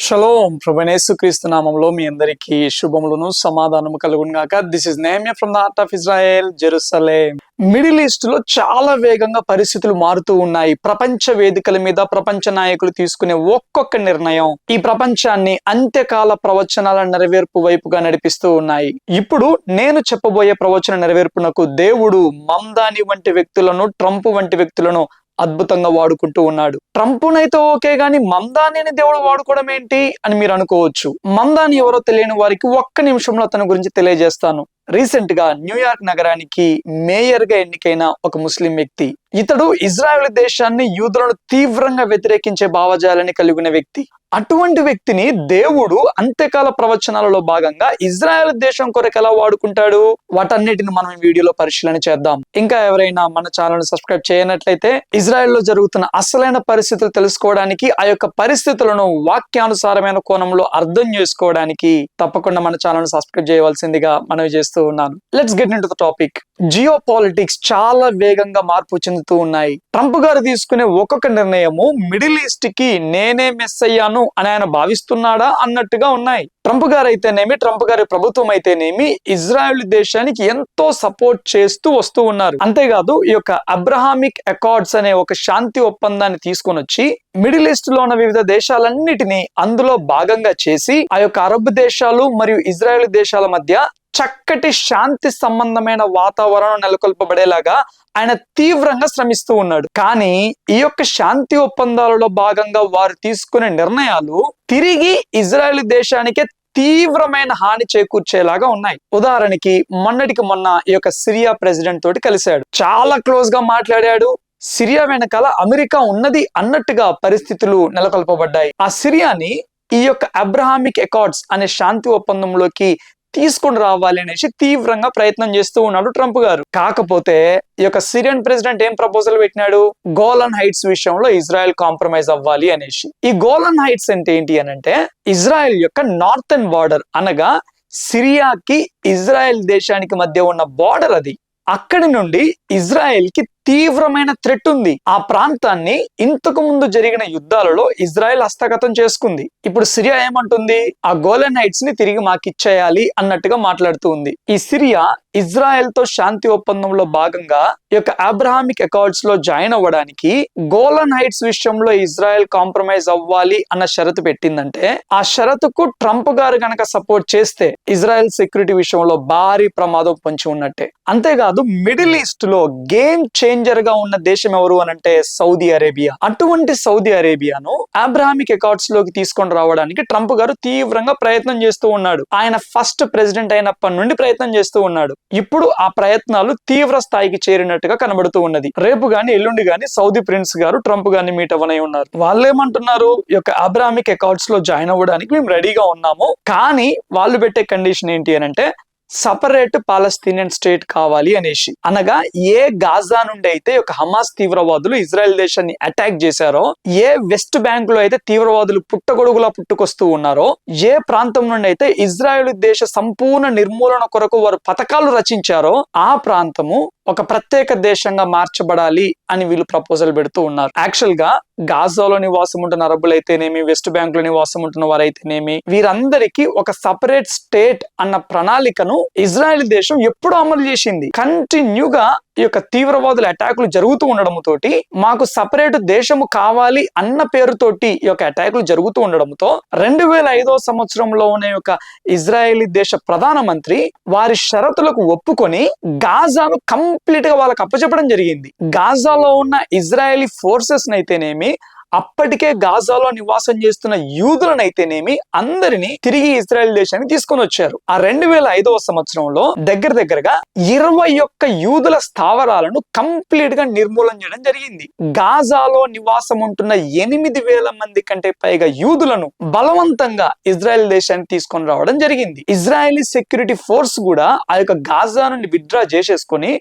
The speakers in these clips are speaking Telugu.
షలోం ప్రభువైన యేసుక్రీస్తు నామములో మీ అందరికీ శుభములను సమాధానము కలుగును గాక. This is Nehemiah from the heart of Israel, Jerusalem. Middle east లో చాలా వేగంగా పరిస్థితులు మారుతూ ఉన్నాయి. ప్రపంచ వేదికల మీద ప్రపంచ నాయకులు తీసుకునే ఒక్కొక్క నిర్ణయం ఈ ప్రపంచాన్ని అంత్యకాల ప్రవచనాల నెరవేర్పు వైపుగా నడిపిస్తూ ఉన్నాయి. ఇప్పుడు నేను చెప్పబోయే ప్రవచన నెరవేర్పునకు దేవుడు మమ్దాని వంటి వ్యక్తులను, ట్రంప్ వంటి వ్యక్తులను అద్భుతంగా వాడుకుంటూ ఉన్నాడు. ట్రంప్నైతే ఓకే గాని మమ్దానిని దేవుడు వాడుకోవడం ఏంటి అని మీరు అనుకోవచ్చు. మమ్దాని ఎవరో తెలియని వారికి ఒక్క నిమిషంలో అతని గురించి తెలియజేస్తాను. రీసెంట్ గా న్యూయార్క్ నగరానికి మేయర్ గా ఎన్నికైన ఒక ముస్లిం వ్యక్తి. ఇతడు ఇజ్రాయెల్ దేశాన్ని, యూదులను తీవ్రంగా వ్యతిరేకించే భావజాలని కలిగిన వ్యక్తి. అటువంటి వ్యక్తిని దేవుడు అంత్యకాల ప్రవచనాలలో భాగంగా ఇజ్రాయెల్ దేశం కొరకు ఎలా వాడుకుంటాడు, వాటన్నిటిని మనం ఈ వీడియోలో పరిశీలన చేద్దాం. ఇంకా ఎవరైనా మన ఛానల్ ని సబ్స్క్రైబ్ చేయనట్లయితే ఇజ్రాయెల్ లో జరుగుతున్న అసలైన పరిస్థితులు తెలుసుకోవడానికి, ఆ యొక్క పరిస్థితులను వాక్యానుసారమైన కోణంలో అర్థం చేసుకోవడానికి తప్పకుండా మన ఛానల్ ని సబ్స్క్రైబ్ చేయవలసిందిగా మనవి చేస్తూ ఉన్నాను. Let's get into the topic. Geo politics చాలా వేగంగా మార్పు చెందుతూ ఉన్నాయి. ట్రంప్ గారు తీసుకునే ఒక్కొక్క నిర్ణయము మిడిల్ ఈస్ట్ కి నేనే మెస్ అయ్యాను అని ఆయన భావిస్తున్నాడా అన్నట్టుగా ఉన్నాయి. ట్రంప్ గారు అయితేనేమి, ట్రంప్ గారి ప్రభుత్వం అయితేనేమి ఇజ్రాయెల్ దేశానికి ఎంతో సపోర్ట్ చేస్తూ వస్తూ ఉన్నారు. అంతేకాదు ఈ యొక్క అబ్రహామిక్ అకార్డ్స్ అనే ఒక శాంతి ఒప్పందాన్ని తీసుకొని వచ్చి మిడిల్ ఈస్ట్ లో ఉన్న వివిధ దేశాలన్నిటినీ అందులో భాగంగా చేసి ఆ యొక్క అరబ్ దేశాలు మరియు ఇజ్రాయెల్ దేశాల మధ్య చక్కటి శాంతి సంబంధమైన వాతావరణం నెలకొల్పబడేలాగా ఆయన తీవ్రంగా శ్రమిస్తూ ఉన్నాడు. కానీ ఈ యొక్క శాంతి ఒప్పందాలలో భాగంగా వారు తీసుకునే నిర్ణయాలు తిరిగి ఇజ్రాయెల్ దేశానికే తీవ్రమైన హాని చేకూర్చేలాగా ఉన్నాయి. ఉదాహరణకి మొన్నటికి మొన్న ఈ యొక్క సిరియా ప్రెసిడెంట్ తోటి కలిశాడు, చాలా క్లోజ్ గా మాట్లాడాడు. సిరియా వెనకాల అమెరికా ఉన్నది అన్నట్టుగా పరిస్థితులు నెలకొల్పబడ్డాయి. ఆ సిరియాని ఈ యొక్క అబ్రహామిక్ అకార్డ్స్ అనే శాంతి ఒప్పందంలోకి తీసుకుని రావాలి అనేసి తీవ్రంగా ప్రయత్నం చేస్తూ ఉన్నాడు ట్రంప్ గారు. కాకపోతే ఈ యొక్క సిరియన్ ప్రెసిడెంట్ ఏం ప్రపోజల్ పెట్టినాడు, గోలన్ హైట్స్ విషయంలో ఇజ్రాయెల్ కాంప్రమైజ్ అవ్వాలి అనేసి. ఈ గోలన్ హైట్స్ అంటే ఏంటి అనంటే ఇజ్రాయెల్ యొక్క నార్థన్ బార్డర్, అనగా సిరియాకి ఇజ్రాయెల్ దేశానికి మధ్య ఉన్న బార్డర్ అది. అక్కడి నుండి ఇజ్రాయెల్ కి తీవ్రమైన థ్రెట్ ఉంది. ఆ ప్రాంతాన్ని ఇంతకు ముందు జరిగిన యుద్ధాలలో ఇజ్రాయెల్ హస్తగతం చేసుకుంది. ఇప్పుడు సిరియా ఏమంటుంది, ఆ గోలన్ హైట్స్ ని తిరిగి మాకిచ్చేయాలి అన్నట్టుగా మాట్లాడుతూ ఉంది. ఈ సిరియా ఇజ్రాయెల్ తో శాంతి ఒప్పందంలో భాగంగా ఈ యొక్క అబ్రహామిక్ అకార్డ్స్ లో జాయిన్ అవ్వడానికి గోలన్ హైట్స్ విషయంలో ఇజ్రాయెల్ కాంప్రమైజ్ అవ్వాలి అన్న షరతు పెట్టిందంటే, ఆ షరతుకు ట్రంప్ గారు గనక సపోర్ట్ చేస్తే ఇజ్రాయెల్ సెక్యూరిటీ విషయంలో భారీ ప్రమాదం పొంచి ఉన్నట్టే. అంతేకాదు మిడిల్ ఈస్ట్ లో గేమ్ చేంజర్ గా ఉన్న దేశం ఎవరు అనంటే సౌదీ అరేబియా. అటువంటి సౌదీ అరేబియాను అబ్రహామిక్ అకార్డ్స్ లోకి తీసుకొని రావడానికి ట్రంప్ గారు తీవ్రంగా ప్రయత్నం చేస్తూ ఉన్నాడు. ఆయన ఫస్ట్ ప్రెసిడెంట్ అయినప్పటి నుండి ప్రయత్నం చేస్తూ ఉన్నాడు. ఇప్పుడు ఆ ప్రయత్నాలు తీవ్ర స్థాయికి చేరినట్టుగా కనబడుతూ ఉన్నది. రేపు గాని ఎల్లుండి గాని సౌదీ ప్రిన్స్ గారు ట్రంప్ గారిని మీట్ అవ్వనై ఉన్నారు. వాళ్ళు ఏమంటున్నారు, ఈ యొక్క అబ్రహామిక్ అకార్డ్స్ లో జాయిన్ అవ్వడానికి మేము రెడీగా ఉన్నాము, కానీ వాళ్ళు పెట్టే కండిషన్ ఏంటి అనంటే సపరేట్ పాలస్తీనియన్ స్టేట్ కావాలి అనేసి. అనగా ఏ గాజా నుండి అయితే ఒక హమాస్ తీవ్రవాదులు ఇజ్రాయెల్ దేశాన్ని అటాక్ చేశారో, ఏ వెస్ట్ బ్యాంక్ లో అయితే తీవ్రవాదులు పుట్టగొడుగులా పుట్టుకొస్తూ ఉన్నారో, ఏ ప్రాంతం నుండి అయితే ఇజ్రాయెల్ దేశ సంపూర్ణ నిర్మూలన కొరకు వారు పథకాలు రచించారో, ఆ ప్రాంతము ఒక ప్రత్యేక దేశంగా మార్చబడాలి అని వీళ్ళు ప్రపోజల్ పెడుతూ ఉన్నారు. యాక్చువల్ గా గాజాలో నివాసం ఉంటున్న అరబ్బులైతేనేమి, వెస్ట్ బ్యాంక్ లో నివాసం ఉంటున్న వారైతేనేమి, వీరందరికీ ఒక సపరేట్ స్టేట్ అన్న ప్రణాళికను ఇజ్రాయెల్ దేశం ఎప్పుడూ అమలు చేసింది. కంటిన్యూగా ఈ యొక్క తీవ్రవాదుల అటాకులు జరుగుతూ ఉండడం తోటి మాకు సపరేట్ దేశము కావాలి అన్న పేరుతోటి ఈ యొక్క అటాకులు జరుగుతూ ఉండడంతో 2005 సంవత్సరంలో ఉన్న యొక్క ఇజ్రాయేలీ దేశ ప్రధానమంత్రి వారి షరతులకు ఒప్పుకొని గాజాను కంప్లీట్ గా వాళ్ళకి అప్పచెప్పడం జరిగింది. గాజాలో ఉన్న ఇజ్రాయేలీ ఫోర్సెస్ నైతేనేమి, అప్పటికే గాజాలో నివాసం చేస్తున్న యూదులనైతేనేమి అందరినీ తిరిగి ఇజ్రాయెల్ దేశానికి తీసుకొని వచ్చారు. ఆ 2005 సంవత్సరంలో దగ్గరగా 21 యూదుల స్థావరాలను కంప్లీట్ గా నిర్మూలన చేయడం జరిగింది. గాజాలో నివాసం ఉంటున్న 8,000 మంది కంటే పైగా యూదులను బలవంతంగా ఇజ్రాయెల్ దేశానికి తీసుకొని రావడం జరిగింది. ఇజ్రాయెలీ సెక్యూరిటీ ఫోర్స్ కూడా ఆ యొక్క గాజా నుండి విత్డ్రా చేసేసుకొని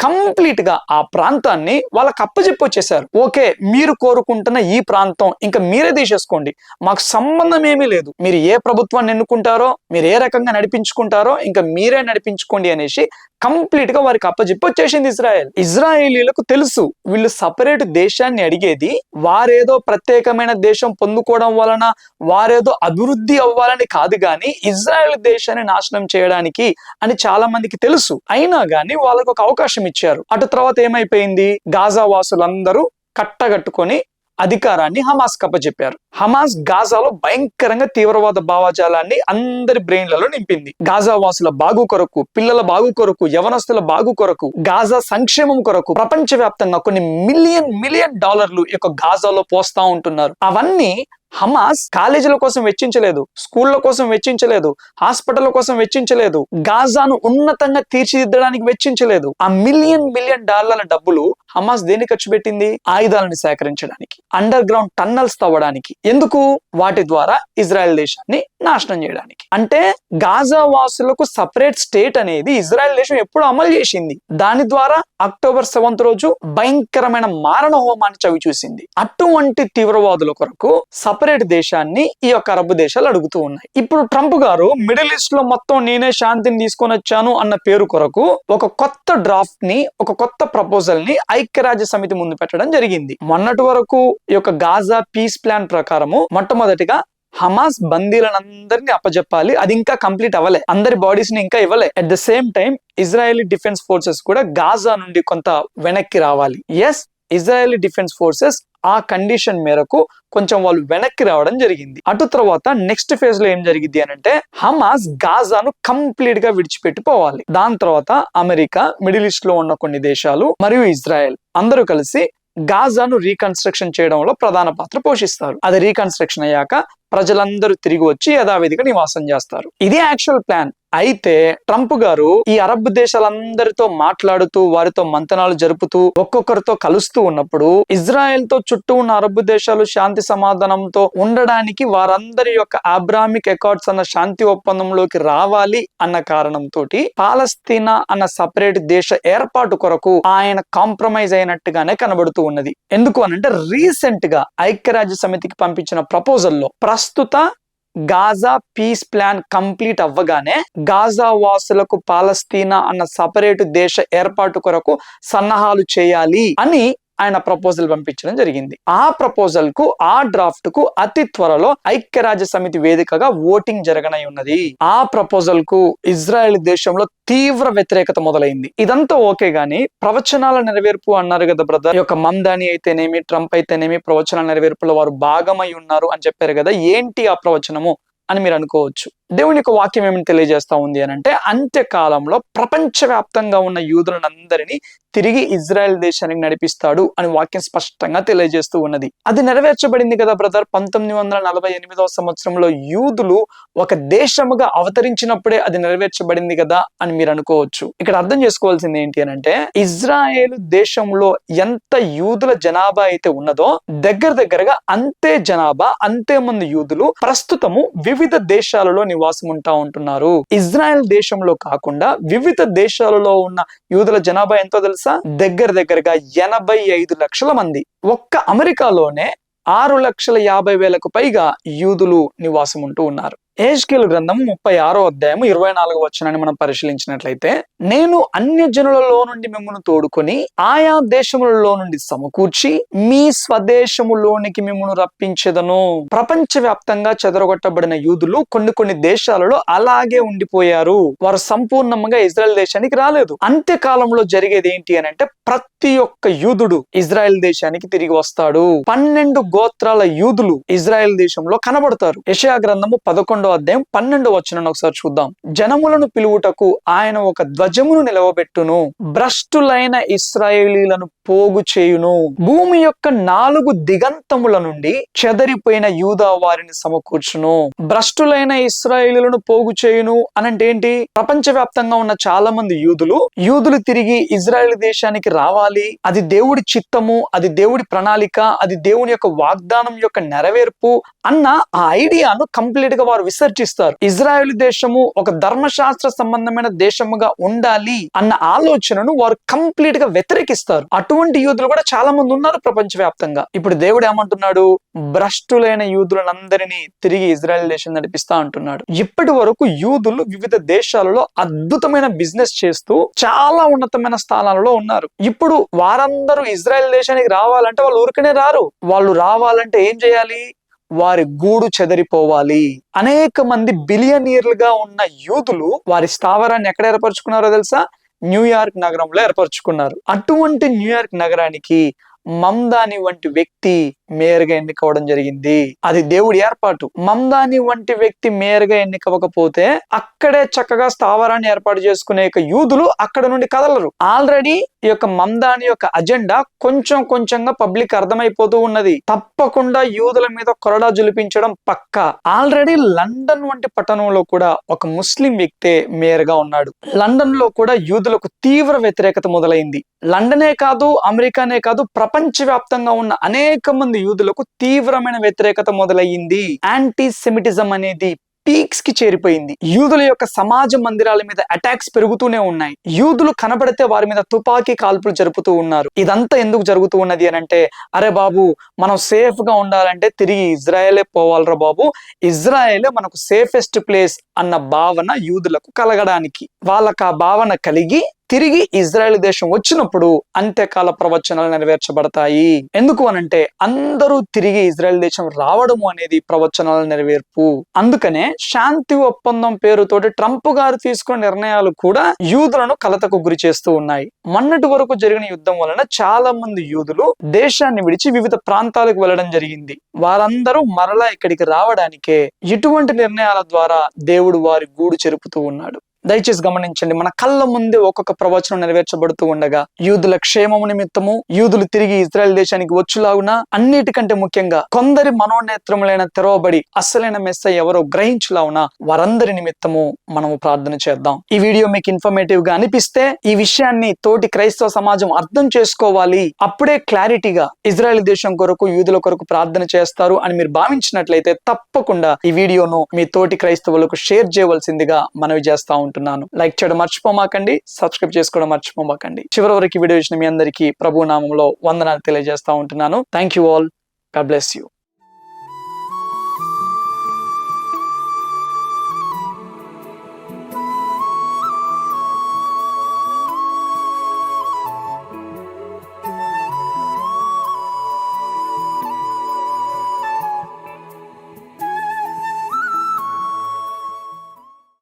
కంప్లీట్ గా ఆ ప్రాంతాన్ని వాళ్ళకి అప్పచెప్పి వచ్చేసారు. ఓకే, మీరు కోరుకుంటున్న ఈ ప్రాంతం ఇంకా మీరే తీసేసుకోండి, మాకు సంబంధం ఏమీ లేదు, మీరు ఏ ప్రభుత్వాన్ని ఎన్నుకుంటారో, మీరు ఏ రకంగా నడిపించుకుంటారో ఇంకా మీరే నడిపించుకోండి అనేసి కంప్లీట్ గా వారికి అప్పజెప్పి వచ్చేసింది ఇజ్రాయెల్. ఇజ్రాయేలీలకు తెలుసు వీళ్ళు సపరేట్ దేశాన్ని అడిగేది వారేదో ప్రత్యేకమైన దేశం పొందుకోవడం వలన వారేదో అభివృద్ధి అవ్వాలని కాదు గాని ఇజ్రాయెల్ దేశాన్ని నాశనం చేయడానికి అని చాలా మందికి తెలుసు. అయినా గాని వాళ్ళకు ఒక అవకాశం ఇచ్చారు. అటు తర్వాత ఏమైపోయింది, గాజా వాసులందరూ కట్టగట్టుకొని అధికారాన్ని హమాస్ కప్పచెప్పారు. హమాస్ గాజాలో భయంకరంగా తీవ్రవాద భావజాలాన్ని అందరి బ్రెయిన్లలో నింపింది. గాజా వాసుల బాగు కొరకు, పిల్లల బాగు కొరకు, యవనస్తుల బాగు కొరకు, గాజా సంక్షేమం కొరకు ప్రపంచవ్యాప్తంగా కొన్ని మిలియన్ డాలర్లు ఈ యొక్క గాజాలో పోస్తా ఉంటున్నారు. అవన్నీ హమాస్ కాలేజీల కోసం వెచ్చించలేదు, స్కూళ్ల కోసం వెచ్చించలేదు, హాస్పిటల్ కోసం వెచ్చించలేదు, గాజాను ఉన్నతంగా తీర్చిదిద్దడానికి వెచ్చించలేదు. ఆ మిలియన్ డాలర్ల డబ్బులు హమాస్ దేనికి ఖర్చు పెట్టింది? ఆయుధాలను సేకరించడానికి, అండర్ గ్రౌండ్ టన్నల్స్ తవ్వడానికి. ఎందుకు? వాటి ద్వారా ఇజ్రాయెల్ దేశాన్ని నాశనం చేయడానికి. అంటే గాజా వాసులకు సపరేట్ స్టేట్ అనేది ఇజ్రాయెల్ దేశం ఎప్పుడు అమలు చేసింది. దాని ద్వారా అక్టోబర్ 7th రోజు భయంకరమైన మారణ హోమాన్ని చవి చూసింది. అటువంటి తీవ్రవాదుల కొరకు సపరేట్ దేశాన్ని ఈ యొక్క అరబ్ దేశాలు అడుగుతూ ఉన్నాయి. ఇప్పుడు ట్రంప్ గారు మిడిల్ ఈస్ట్ లో మొత్తం నేనే శాంతిని తీసుకొని వచ్చాను అన్న పేరు కొరకు ఒక కొత్త డ్రాఫ్ట్ ని, ఒక కొత్త ప్రపోజల్ ని ఐక్యరాజ్య సమితి ముందు పెట్టడం జరిగింది. మొన్నటి వరకు ఈ యొక్క గాజా పీస్ ప్లాన్ ప్రకారము మొట్టమొదటిగా హమాస్ బందీలందరినీ అప్పజెప్పాలి. అది ఇంకా కంప్లీట్ అవ్వలే, అందరి బాడీస్ ని ఇంకా ఇవ్వలే. At the same time Israeli defence forces కూడా గాజా నుండి కొంత వెనక్కి రావాలి. ఎస్, ఇజ్రాయెలీ డిఫెన్స్ ఫోర్సెస్ ఆ కండిషన్ మేరకు కొంచెం వాళ్ళు వెనక్కి రావడం జరిగింది. అటు తర్వాత నెక్స్ట్ ఫేజ్ లో ఏం జరిగింది అని అంటే హమాస్ గాజాను కంప్లీట్ గా విడిచిపెట్టి పోవాలి. దాని తర్వాత అమెరికా, మిడిల్ ఈస్ట్ లో ఉన్న కొన్ని దేశాలు మరియు ఇజ్రాయెల్ అందరూ కలిసి గాజాను రీకన్స్ట్రక్షన్ చేయడంలో ప్రధాన పాత్ర పోషిస్తారు. అది రీకన్స్ట్రక్షన్ అయ్యాక ప్రజలందరూ తిరిగి వచ్చి యథావిధిగా నివాసం చేస్తారు. ఇది యాక్చువల్ ప్లాన్. అయితే ట్రంప్ గారు ఈ అరబ్ దేశాలందరితో మాట్లాడుతూ, వారితో మంతనాలు జరుపుతూ, ఒక్కొక్కరితో కలుస్తూ ఉన్నప్పుడు ఇజ్రాయెల్ తో చుట్టూ ఉన్న అరబ్ దేశాలు శాంతి సమాధానంతో ఉండడానికి వారందరి యొక్క అబ్రామిక్ అకార్డ్స్ అన్న శాంతి ఒప్పందంలోకి రావాలి అన్న కారణంతో పాలస్తీనా అన్న సపరేట్ దేశ ఏర్పాటు కొరకు ఆయన కాంప్రమైజ్ అయినట్టుగానే కనబడుతూ ఉన్నది. ఎందుకు అనంటే రీసెంట్ గా ఐక్యరాజ్య సమితికి పంపించిన ప్రపోజల్లో ప్రస్తుత గాజా పీస్ ప్లాన్ కంప్లీట్ అవ్వగానే గాజా వాసులకు పాలస్తీనా అన్న సపరేట్ దేశ ఏర్పాటు కొరకు సన్నాహాలు చేయాలి అని ఆయన ప్రపోజల్ పంపించడం జరిగింది. ఆ ప్రపోజల్ కు, ఆ డ్రాఫ్ట్ కు అతి త్వరలో ఐక్యరాజ్య సమితి వేదికగా ఓటింగ్ జరగనై ఉన్నది. ఆ ప్రపోజల్ కు ఇజ్రాయెల్ దేశంలో తీవ్ర వ్యతిరేకత మొదలైంది. ఇదంతా ఓకే గాని ప్రవచనాల నెరవేర్పు అన్నారు కదా బ్రదర్, ఈ యొక్క మమ్దాని అయితేనేమి, ట్రంప్ అయితేనేమి ప్రవచనాల నెరవేర్పులో వారు భాగమై ఉన్నారు అని చెప్పారు కదా, ఏంటి ఆ ప్రవచనము అని మీరు అనుకోవచ్చు. దేవుని యొక్క వాక్యం ఏమని తెలియజేస్తా ఉంది అని అంటే అంత్యకాలంలో ప్రపంచవ్యాప్తంగా ఉన్న యూదులందరినీ తిరిగి ఇజ్రాయెల్ దేశానికి నడిపిస్తాడు అని వాక్యం స్పష్టంగా తెలియజేస్తూ ఉన్నది. అది నెరవేర్చబడింది కదా బ్రదర్. 1948వ సంవత్సరంలో యూదులు ఒక దేశముగా అవతరించినప్పుడే అది నెరవేర్చబడింది కదా అని మీరు అనుకోవచ్చు. ఇక్కడ అర్థం చేసుకోవాల్సింది ఏంటి అని అంటే ఇజ్రాయేల్ దేశంలో ఎంత యూదుల జనాభా అయితే ఉన్నదో దగ్గరగా అంతే జనాభా, అంతే మంది యూదులు ప్రస్తుతము వివిధ దేశాలలో నివాసం ఉంటున్నారు. ఇజ్రాయెల్ దేశంలో కాకుండా వివిధ దేశాలలో ఉన్న యూదుల జనాభా ఎంతో తెలుసా? దగ్గరగా 85 లక్షల మంది. ఒక్క అమెరికాలోనే 6,50,000కు పైగా యూదులు నివాసం ఉంటూ ఉన్నారు. యెహెజ్కేలు గ్రంథం 36వ అధ్యాయం 24వ వచనాన్ని మనం పరిశీలించినట్లయితే, నేను అన్యజనులలో నుండి మిమ్మును తోడుకొని ఆయా దేశములలో నుండి సమకూర్చి మీ స్వదేశములోనికి మిమ్మును రప్పించెదను. ప్రపంచవ్యాప్తంగా చెదరగొట్టబడిన యూదులు కొన్ని దేశాలలో అలాగే ఉండిపోయారు. వారు సంపూర్ణంగా ఇజ్రాయెల్ దేశానికి రాలేదు. అంత్యకాలంలో జరిగేది ఏంటి అని అంటే ప్రతి ఒక్క యూదుడు ఇజ్రాయెల్ దేశానికి తిరిగి వస్తాడు. 12 గోత్రాల యూదులు ఇజ్రాయెల్ దేశంలో కనబడతారు. యెషయా గ్రంథము 11వ అధ్యాయం 12వ వచనాన్ని ఒకసారి చూద్దాం. జనములను పిలువుటకు ఆయన ఒక ధ్వజమును నిలవబెట్టును, భ్రష్టులైన ఇశ్రాయేలీలను పోగు చేయును, భూమి యొక్క 4 దిగంతముల నుండి చెదరిపోయిన యూదా వారిని సమకూర్చును. భ్రష్టులైన ఇశ్రాయేలీలను పోగు చేయును అనంటే ఏంటి? ప్రపంచవ్యాప్తంగా ఉన్న చాలా మంది యూదులు తిరిగి ఇజ్రాయెల్ దేశానికి రావాలి. అది దేవుడి చిత్తము, అది దేవుడి ప్రణాళిక, అది దేవుని యొక్క వాగ్దానం యొక్క నెరవేర్పు అన్న ఆ ఐడియాను కంప్లీట్ గా వారు రీసెర్చ్ ఇస్తారు. ఇజ్రాయెల్ దేశము ఒక ధర్మశాస్త్ర సంబంధమైన దేశముగా ఉండాలి అన్న ఆలోచనను వారు కంప్లీట్ గా వ్యతిరేకిస్తారు. అటువంటి యూదులు కూడా చాలా మంది ఉన్నారు ప్రపంచవ్యాప్తంగా. ఇప్పుడు దేవుడు ఏమంటున్నాడు? భ్రష్టులైన యూదులందరినీ తిరిగి ఇజ్రాయెల్ దేశం నడిపిస్తా అంటున్నాడు. ఇప్పటి వరకు యూదులు వివిధ దేశాలలో అద్భుతమైన బిజినెస్ చేస్తూ చాలా ఉన్నతమైన స్థానాలలో ఉన్నారు. ఇప్పుడు వారందరూ ఇజ్రాయెల్ దేశానికి రావాలంటే వాళ్ళు ఊరికనే రారు. వాళ్ళు రావాలంటే ఏం చేయాలి? వారి గూడు చెదరిపోవాలి. అనేక మంది బిలియనీర్లుగా ఉన్న యూదులు వారి స్థావరాన్ని ఎక్కడ ఏర్పరచుకున్నారో తెలుసా? న్యూయార్క్ నగరంలో ఏర్పరచుకున్నారు. అటువంటి న్యూయార్క్ నగరానికి మమ్దాని వంటి వ్యక్తి మేయర్గా ఎన్నికవడం జరిగింది. అది దేవుడి ఏర్పాటు. మమ్దాని వంటి వ్యక్తి మేయర్గా ఎన్నికవకపోతే అక్కడే చక్కగా స్థావరాన్ని ఏర్పాటు చేసుకునే యూదులు అక్కడ నుండి కదలరు. ఆల్రెడీ ఈ యొక్క మమ్దాని యొక్క అజెండా కొంచెం కొంచెంగా పబ్లిక్ అర్థమైపోతూ ఉన్నది. తప్పకుండా యూదుల మీద కొరడా జులిపించడం పక్కా. ఆల్రెడీ లండన్ వంటి పట్టణంలో కూడా ఒక ముస్లిం వ్యక్తే మేయర్ గా ఉన్నాడు. లండన్ లో కూడా యూదులకు తీవ్ర వ్యతిరేకత మొదలైంది. లండనే కాదు, అమెరికానే కాదు, ప్రపంచవ్యాప్తంగా ఉన్న అనేక మంది యూదులకు తీవ్రమైన వ్యతిరేకత మొదలయ్యింది. యాంటీ సెమిటిజం అనేది పీక్స్ కి చేరిపోయింది. యూదుల యొక్క సమాజ మందిరాల మీద అటాక్స్ పెరుగుతూనే ఉన్నాయి. యూదులు కనబడితే వారి మీద తుపాకీ కాల్పులు జరుపుతూ ఉన్నారు. ఇదంతా ఎందుకు జరుగుతూ ఉన్నది అని అంటే, అరే బాబు, మనం సేఫ్ గా ఉండాలంటే తిరిగి ఇజ్రాయెలే పోవాలరా బాబు, ఇజ్రాయెలే మనకు సేఫెస్ట్ ప్లేస్ అన్న భావన యూదులకు కలగడానికి, వాళ్ళకు ఆ భావన కలిగి తిరిగి ఇజ్రాయెల్ దేశం వచ్చినప్పుడు అంత్యకాల ప్రవచనాలు నెరవేర్చబడతాయి. ఎందుకు అనంటే అందరూ తిరిగి ఇజ్రాయెల్ దేశం రావడము అనేది ప్రవచనాల నెరవేర్పు. అందుకనే శాంతి ఒప్పందం పేరుతోటి ట్రంప్ గారు తీసుకున్న నిర్ణయాలు కూడా యూదులను కలతకు గురి చేస్తూ ఉన్నాయి. మొన్నటి వరకు జరిగిన యుద్ధం వలన చాలా మంది యూదులు దేశాన్ని విడిచి వివిధ ప్రాంతాలకు వెళ్ళడం జరిగింది. వారందరూ మరలా ఇక్కడికి రావడానికే ఇటువంటి నిర్ణయాల ద్వారా దేవుడు వారి గూడు చెరుపుతూ ఉన్నాడు. దయచేసి గమనించండి, మన కళ్ళ ముందే ఒక్కొక్క ప్రవచనం నెరవేర్చబడుతూ ఉండగా యూదుల క్షేమము నిమిత్తము, యూదులు తిరిగి ఇజ్రాయెల్ దేశానికి వచ్చులాగున, అన్నిటికంటే ముఖ్యంగా కొందరి మనోనేత్రములైన తెరవబడి అసలైన మెస్సయ్య ఎవరో గ్రహించులాగున వారందరి నిమిత్తము మనము ప్రార్థన చేద్దాం. ఈ వీడియో మీకు ఇన్ఫర్మేటివ్ గా అనిపిస్తే ఈ విషయాన్ని తోటి క్రైస్తవ సమాజం అర్థం చేసుకోవాలి, అప్పుడే క్లారిటీగా ఇజ్రాయెల్ దేశం కొరకు, యూదుల కొరకు ప్రార్థన చేస్తారు అని మీరు భావించినట్లయితే తప్పకుండా ఈ వీడియోను మీ తోటి క్రైస్తవులకు షేర్ చేయవలసిందిగా మనవి చేస్తా ఉంటాం. లైక్ చేయడం మర్చిపోమాకండి, సబ్స్క్రైబ్ చేసుకోవడం మర్చిపోమాకండి. చివరి వరకు వీడియో చూసిన మీ అందరికీ ప్రభు నామంలో వందనాలు తెలియజేస్తా ఉంటున్నాను. Thank you all. God bless you.